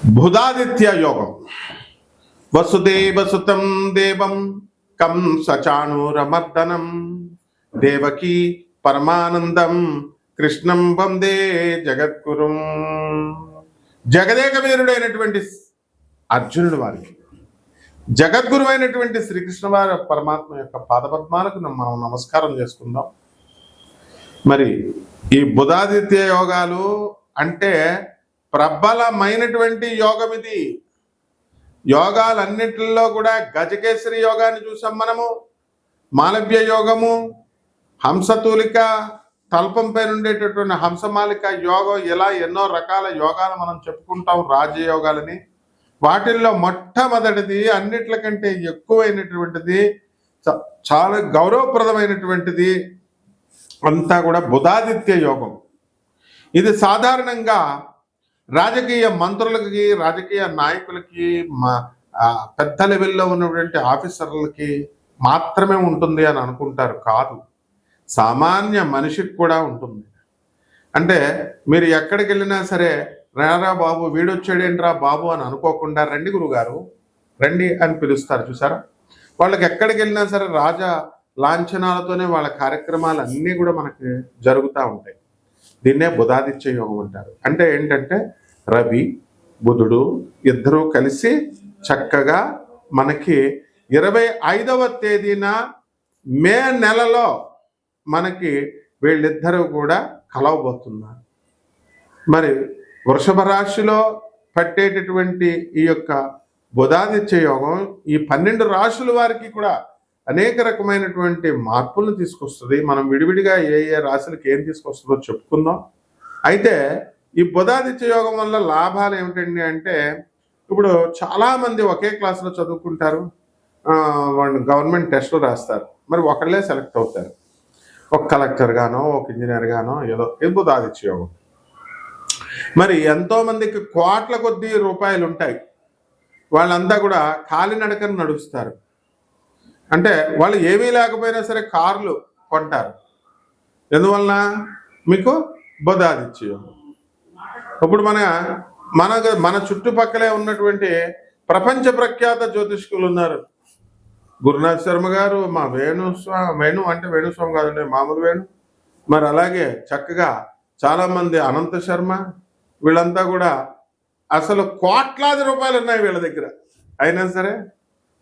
బుధాదిత్య యోగం. వసుదేవసుతం దేవం కంసచాణూరమర్దనం దేవకీ పరమానందం కృష్ణం వందే జగద్గురుం. జగదేక వీరుడైనటువంటి అర్జునుడు వారికి జగద్గురు అయినటువంటి శ్రీకృష్ణ వారి పరమాత్మ యొక్క పాదపద్మాలకు మనం నమస్కారం చేసుకుందాం. మరి ఈ బుధాదిత్య యోగాలు అంటే ప్రబలమైనటువంటి యోగం ఇది. యోగాలన్నింటిలో కూడా గజకేసరి యోగాన్ని చూసాం మనము, మాలవ్య యోగము, హంసతూలిక, తల్పం పైన ఉండేటటువంటి హంసమాలిక యోగం, ఇలా ఎన్నో రకాల యోగాలు మనం చెప్పుకుంటాం రాజయోగాలని. వాటిల్లో మొట్టమొదటిది, అన్నిట్లకంటే ఎక్కువైనటువంటిది, చాలా గౌరవప్రదమైనటువంటిది అంతా కూడా బుధాదిత్య యోగం. ఇది సాధారణంగా రాజకీయ మంత్రులకి, రాజకీయ నాయకులకి, పెద్ద లెవెల్లో ఉన్నటువంటి ఆఫీసర్లకి మాత్రమే ఉంటుంది అని అనుకుంటారు. కాదు, సామాన్య మనిషికి కూడా ఉంటుంది. అంటే మీరు ఎక్కడికి వెళ్ళినా సరే, రారా బాబు, వీడొచ్చాడేంట్రా బాబు అని అనుకోకుండా రండి గురుగారు రండి అని పిలుస్తారు. చూసారా, వాళ్ళకి ఎక్కడికి వెళ్ళినా సరే రాజ లాంఛనాలతోనే వాళ్ళ కార్యక్రమాలు అన్నీ కూడా మనకి జరుగుతూ ఉంటాయి. దీన్నే బుధాదిత్య యోగం అంటారు. అంటే ఏంటంటే రవి బుధుడు ఇద్దరూ కలిసి చక్కగా మనకి 25వ తేదీన మే నెలలో మనకి వీళ్ళిద్దరూ కూడా కలవబోతున్నారు. మరి వృషభ రాశిలో పట్టేటటువంటి ఈ యొక్క బుధాదిత్య యోగం ఈ 12 రాశుల వారికి కూడా అనేక రకమైనటువంటి మార్పులను తీసుకొస్తుంది. మనం విడివిడిగా ఏ ఏ రాశులకు ఏం తీసుకొస్తుందో చెప్పుకుందాం. అయితే ఈ బుధాదిత్య యోగం వల్ల లాభాలు ఏమిటండి అంటే, ఇప్పుడు చాలామంది ఒకే క్లాసులో చదువుకుంటారు, వాళ్ళు గవర్నమెంట్ టెస్టులు రాస్తారు, మరి ఒకళ్ళే సెలెక్ట్ అవుతారు. ఒక కలెక్టర్ గానో, ఒక ఇంజనీర్ గానో, ఏదో. ఇది బుధాదిత్య యోగం. మరి ఎంతోమందికి కోట్ల కొద్దీ రూపాయలు ఉంటాయి, వాళ్ళంతా కూడా కాలినడకను నడుస్తారు. అంటే వాళ్ళు ఏమీ లేకపోయినా సరే కార్లు కొంటారు. ఎందువలన? మీకు బుధాదిత్య యోగం. ఇప్పుడు మన చుట్టుపక్కలే ఉన్నటువంటి ప్రపంచ ప్రఖ్యాత జ్యోతిష్కులు ఉన్నారు. గురునాథ్ శర్మ గారు, మా వేణు అంటే వేణుస్వామి కాదండి, మామూలు వేణు. మరి అలాగే చక్కగా చాలామంది, అనంత శర్మ, వీళ్ళంతా కూడా అసలు కోట్లాది రూపాయలు ఉన్నాయి వీళ్ళ దగ్గర. అయినా సరే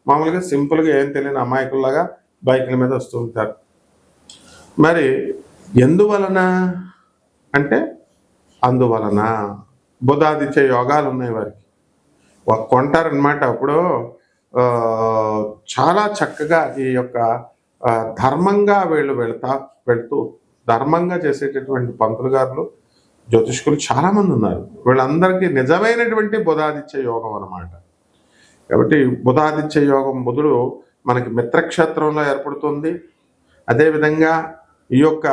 మామూలుగా సింపుల్గా ఏం తెలియని అమాయకుల్లాగా బైకుల మీద వస్తూ ఉంటారు. మరి ఎందువలన అంటే, అందువలన బుధాదిత్య యోగాలు ఉన్నాయి వారికి. కొంటారనమాట. అప్పుడు చాలా చక్కగా ఈ యొక్క ధర్మంగా వీళ్ళు వెళుతూ ధర్మంగా చేసేటటువంటి పంతులు గారులు, జ్యోతిష్కులు చాలామంది ఉన్నారు. వీళ్ళందరికీ నిజమైనటువంటి బుధాదిత్య యోగం అన్నమాట. కాబట్టి బుధాదిత్య యోగం, బుధుడు మనకి మిత్రక్షేత్రంలో ఏర్పడుతుంది. అదేవిధంగా ఈ యొక్క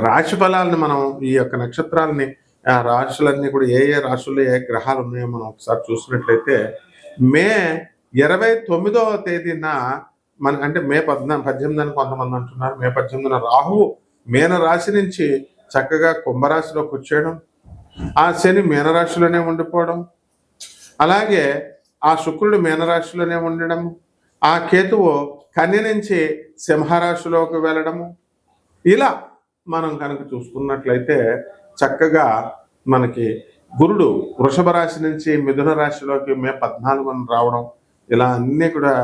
రాశి ఫలాలను మనం, ఈ యొక్క నక్షత్రాలని, ఆ రాశులన్నీ కూడా ఏ ఏ రాశుల్లో ఏ గ్రహాలు ఉన్నాయో మనం ఒకసారి చూసినట్లయితే, మే 29వ తేదీన అంటే మే 18 అని కొంతమంది అంటున్నారు, మే 18న రాహువు మీన రాశి నుంచి చక్కగా కుంభరాశిలోకి వచ్చేయడం, ఆ శని మీనరాశిలోనే ఉండిపోవడం, అలాగే ఆ శుక్రుడు మీనరాశిలోనే ఉండడం, ఆ కేతువు కన్య నుంచి సింహరాశిలోకి వెళ్ళడము. ఇలా మనం కనుక చూసుకున్నట్లయితే చక్కగా మనకి గురుడు వృషభ రాశి నుంచి మిథున రాశిలోకి మే 14న రావడం, ఇలా అన్నీ కూడా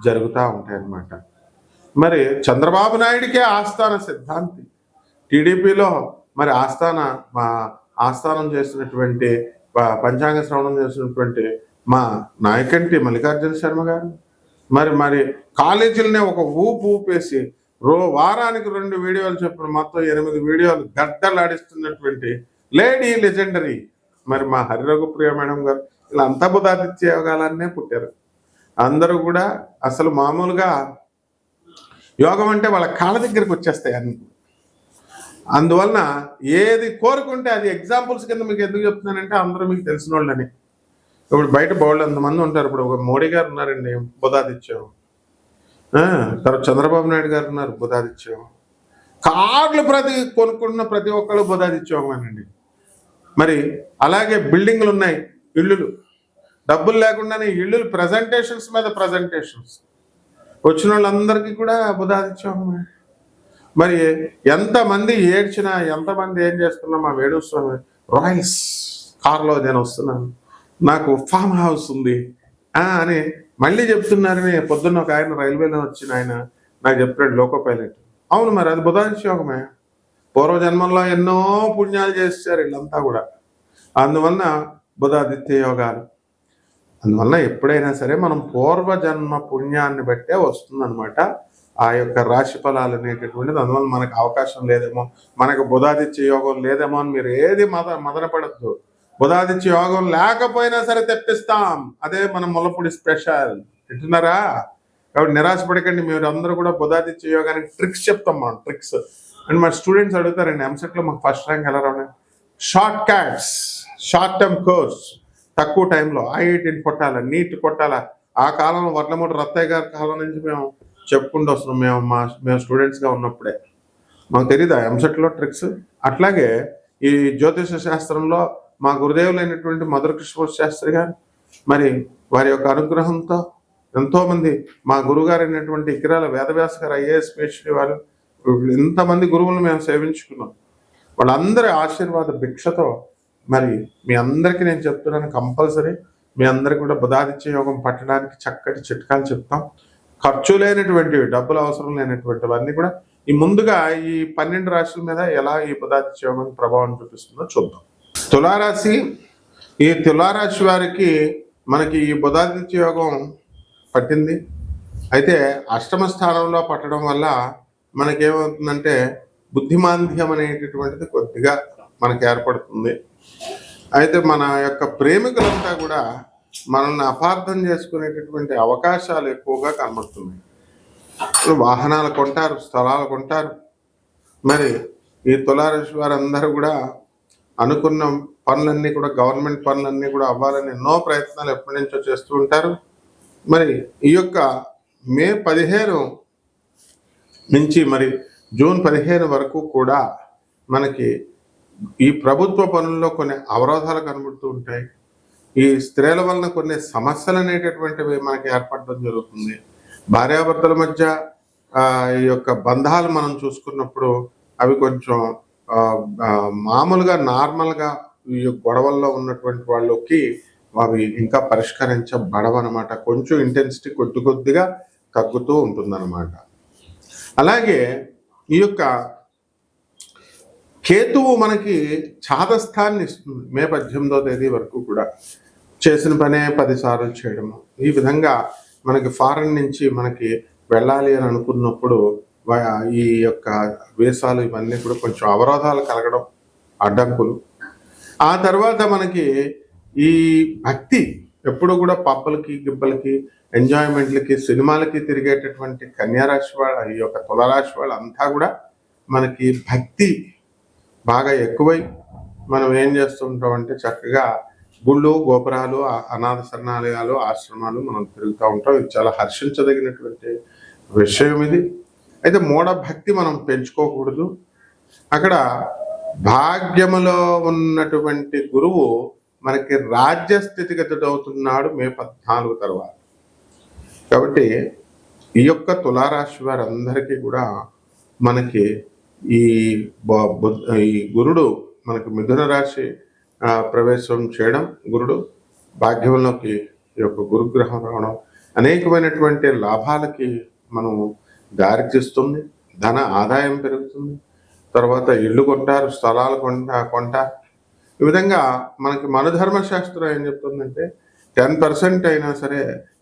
జరుగుతూ ఉంటాయి అన్నమాట. మరి చంద్రబాబు నాయుడికే ఆస్థాన సిద్ధాంతి, టీడీపీలో మరి ఆస్థానం చేసినటువంటి, పంచాంగ శ్రవణం చేసినటువంటి మా నాయకంటి మల్లికార్జున శర్మ గారు, మరి కాలేజీలనే ఒక ఊపేసి వారానికి 2 వీడియోలు చెప్పిన మొత్తం 8 వీడియోలు గడ్డలాడిస్తున్నటువంటి లేడీ లెజెండరీ మరి మా హరిరఘుప్రియ మేడం గారు, ఇలా అంతా బుధాదిత్య యోగాలనే పుట్టారు. అందరూ కూడా అసలు మామూలుగా యోగం అంటే వాళ్ళ కాళ్ళ దగ్గరికి వచ్చేస్తాయి అన్ని. అందువలన ఏది కోరుకుంటే అది, ఎగ్జాంపుల్స్ కింద మీకు ఎందుకు చెప్తున్నానంటే, అందరూ మీకు తెలిసిన వాళ్ళని. ఇప్పుడు బయట బోల్డ్ అంతమంది ఉంటారు. ఇప్పుడు ఒక మోడీ గారు ఉన్నారండి, బుధాదిత్యం. తర్వాత చంద్రబాబు నాయుడు గారు ఉన్నారు, బుధాదిత్యం. కార్లు కొనుక్కుంటున్న ప్రతి ఒక్కళ్ళు బుధాదిత్యోగమేనండి. మరి అలాగే బిల్డింగ్లు ఉన్నాయి, ఇళ్ళు, డబ్బులు లేకుండానే ఇళ్ళు, ప్రజెంటేషన్స్ మీద ప్రజెంటేషన్స్. వచ్చిన వాళ్ళందరికీ కూడా బుధాదిత్య యోగమే. మరి ఎంతమంది ఏడ్చినా, ఎంతమంది ఏం చేస్తున్నా, మా వేణుస్వామి రాయల్స్ కార్లో నేను వస్తున్నాను, నాకు ఫామ్ హౌస్ ఉంది అని మళ్ళీ చెప్తున్నారని పొద్దున్న ఒక ఆయన రైల్వేలో వచ్చిన ఆయన నాకు చెప్పాడు, లోకో పైలట్. అవును, మరి అది బుధాదిత్య యోగమే. పూర్వజన్మంలో ఎన్నో పుణ్యాలు చేశారు వీళ్ళంతా కూడా, అందువల్ల బుధాదిత్య యోగాలు. అందువల్ల ఎప్పుడైనా సరే మనం పూర్వజన్మ పుణ్యాన్ని బట్టే వస్తుందన్నమాట ఆ యొక్క రాశి ఫలాలు అనేటటువంటిది. అందువల్ల మనకు అవకాశం లేదేమో, మనకు బుధాదిత్య యోగం లేదేమో అని మీరు ఏది మదనపడద్దు. బుధాదిత్య యోగం లేకపోయినా సరే తెప్పిస్తాం, అదే మన ముల్లపూడి స్పెషల్. వింటున్నారా? కాబట్టి నిరాశపడకండి. మీరు అందరూ కూడా బుధాదిత్య యోగానికి ట్రిక్స్ చెప్తాం మనం, ట్రిక్స్. అండ్ మా స్టూడెంట్స్ అడుగుతారండి, ఎంసెట్లో మాకు ఫస్ట్ ర్యాంక్ ఎలా రావాలి? Short cuts, short term course, తక్కువ టైంలో ఐఐటీని కొట్టాలా, నీట్ కొట్టాలా. ఆ కాలంలో వడ్లమూడి రత్తయ్య గారి కాలం నుంచి మేము చెప్పుకుంటూ వస్తున్నాం. మేము స్టూడెంట్స్గా ఉన్నప్పుడే మాకు తెలియదు ఆ ఎంసెట్లో ట్రిక్స్. అట్లాగే ఈ జ్యోతిష శాస్త్రంలో మా గురుదేవులైనటువంటి మధుర కృష్ణమూర్తి శాస్త్రి గారు, మరి వారి యొక్క అనుగ్రహంతో ఎంతోమంది, మా గురుగారు అయినటువంటి ఇకిరాల వేదవ్యాస గారు ఐఏఎస్ పిహెచ్డి వారు, ఇంతమంది గురువులను మేము సేవించుకున్నాం. వాళ్ళందరి ఆశీర్వాద భిక్షతో మరి మీ అందరికీ నేను చెప్తున్నాను, కంపల్సరీ మీ అందరికీ కూడా బుధాదిత్య యోగం పట్టడానికి చక్కటి చిట్కాలు చెప్తాం. ఖర్చు లేనటువంటివి, డబ్బులు అవసరం లేనటువంటివన్నీ కూడా ఈ ముందుగా ఈ 12 రాశుల మీద ఎలా ఈ బుధాదిత్య యోగం ప్రభావం చూపిస్తుందో చూద్దాం. తులారాశి, ఈ తులారాశి వారికి మనకి ఈ బుధాదిత్య యోగం పట్టింది. అయితే అష్టమ స్థానంలో పట్టడం వల్ల మనకేమవుతుందంటే బుద్ధిమాంద్యం అనేటటువంటిది కొద్దిగా మనకి ఏర్పడుతుంది. అయితే మన యొక్క ప్రేమికులంతా కూడా మనల్ని అపార్థం చేసుకునేటటువంటి అవకాశాలు ఎక్కువగా కనబడుతున్నాయి. వాహనాలు కొంటారు, స్థలాలు కొంటారు. మరి ఈ తులారాశి వారందరూ కూడా అనుకున్న పనులన్నీ కూడా, గవర్నమెంట్ పనులన్నీ కూడా అవ్వాలని ఎన్నో ప్రయత్నాలు ఎప్పటి నుంచో చేస్తూ ఉంటారు. మరి ఈ యొక్క మే 15 నుంచి మరి జూన్ 15 వరకు కూడా మనకి ఈ ప్రభుత్వ పనుల్లో కొన్ని అవరోధాలు కనబడుతూ ఉంటాయి. ఈ స్త్రీల వలన కొన్ని సమస్యలు అనేటటువంటివి మనకి ఏర్పడడం జరుగుతుంది. భార్యాభర్తల మధ్య ఈ యొక్క బంధాలు మనం చూసుకున్నప్పుడు అవి కొంచెం మామూలుగా నార్మల్గా ఈ గొడవల్లో ఉన్నటువంటి వాళ్ళకి అవి ఇంకా పరిష్కరించబడవన్నమాట. కొంచెం ఇంటెన్సిటీ కొద్దిగా తగ్గుతూ ఉంటుందన్నమాట. అలాగే ఈ యొక్క కేతువు మనకి ఛాదస్థాన్ని ఇస్తుంది. మే 18వ తేదీ వరకు కూడా చేసిన పనే 10 సార్లు చేయడము. ఈ విధంగా మనకి ఫారెన్ నుంచి మనకి వెళ్ళాలి అని అనుకున్నప్పుడు ఈ యొక్క వీసాలు ఇవన్నీ కూడా కొంచెం అవరోధాలు కలగడం, అడ్డంకులు. ఆ తర్వాత మనకి ఈ భక్తి ఎప్పుడు కూడా పబ్బలకి, గిబ్బలకి, ఎంజాయ్మెంట్లకి, సినిమాలకి తిరిగేటటువంటి కన్యారాశి వాళ్ళ, ఈ యొక్క తులారాశి వాళ్ళంతా కూడా మనకి భక్తి బాగా ఎక్కువై మనం ఏం చేస్తుంటాం అంటే చక్కగా గుళ్ళు, గోపురాలు, అనాథ శరణాలయాలు, ఆశ్రమాలు మనం తిరుగుతూ ఉంటాం. ఇది చాలా హర్షించదగినటువంటి విషయం ఇది. అయితే మూఢ భక్తి మనం పెంచుకోకూడదు. అక్కడ భాగ్యములో ఉన్నటువంటి గురువు మనకి రాజ్య స్థితిగతుడు అవుతున్నాడు మే 14 తర్వాత. కాబట్టి ఈ యొక్క తులారాశి వారందరికీ కూడా మనకి ఈ గురుడు మనకి మిథున రాశి ప్రవేశం చేయడం, గురుడు భాగ్యంలోకి ఈ యొక్క గురుగ్రహం రావడం అనేకమైనటువంటి లాభాలకి మనం దారితీస్తుంది. ధన ఆదాయం పెరుగుతుంది. తర్వాత ఇళ్ళు కొంటారు, స్థలాలు కొంటారు. ఈ విధంగా మనకి మనధర్మ శాస్త్రం ఏం చెప్తుందంటే 10% అయినా సరే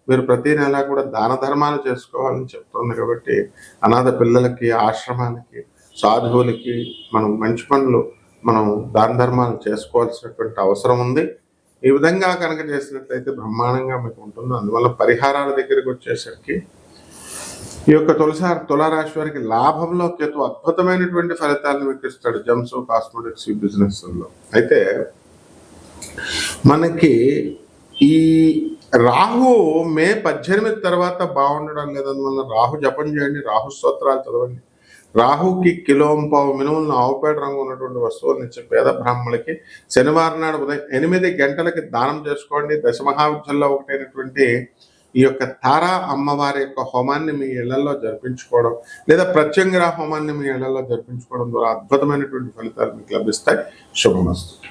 మీరు ప్రతి నెల కూడా దాన ధర్మాలు చేసుకోవాలని చెప్తుంది. కాబట్టి అనాథ పిల్లలకి, ఆశ్రమానికి, సాధువులకి మనం మంచి పనులు, మనం దాన ధర్మాలు చేసుకోవాల్సినటువంటి అవసరం ఉంది. ఈ విధంగా కనుక చేసినట్లయితే బ్రహ్మాండంగా మీకు ఉంటుంది. అందువల్ల పరిహారాల దగ్గరికి వచ్చేసరికి ఈ యొక్క తులారాశి వారికి లాభంలో కేతు అద్భుతమైనటువంటి ఫలితాలను మీకు ఇస్తాడు. జమ్స్, కాస్మెటిక్స్, ఈ బిజినెస్లో. అయితే మనకి ఈ రాహు మే 18 తర్వాత బాగుండడం లేదు. అందువల్ల రాహు జపం చేయండి, రాహు స్తోత్రాలు చదవండి. రాహుకి కిలోంపావు మినుములను ఆవుపేట రంగు ఉన్నటువంటి వస్తువులను ఇచ్చే పేద బ్రాహ్మణులకి శనివారం నాడు ఉదయం 8 గంటలకి దానం చేసుకోండి. దశమహావిద్యల్లో ఒకటైనటువంటి ఈ యొక్క తారా అమ్మవారి యొక్క హోమాన్ని మీ ఇళ్లలో జరిపించుకోవడం లేదా ప్రత్యంగిర హోమాన్ని మీ ఇళ్లలో జరిపించుకోవడం ద్వారా అద్భుతమైనటువంటి ఫలితాలు మీకు లభిస్తాయి. శుభమస్తు.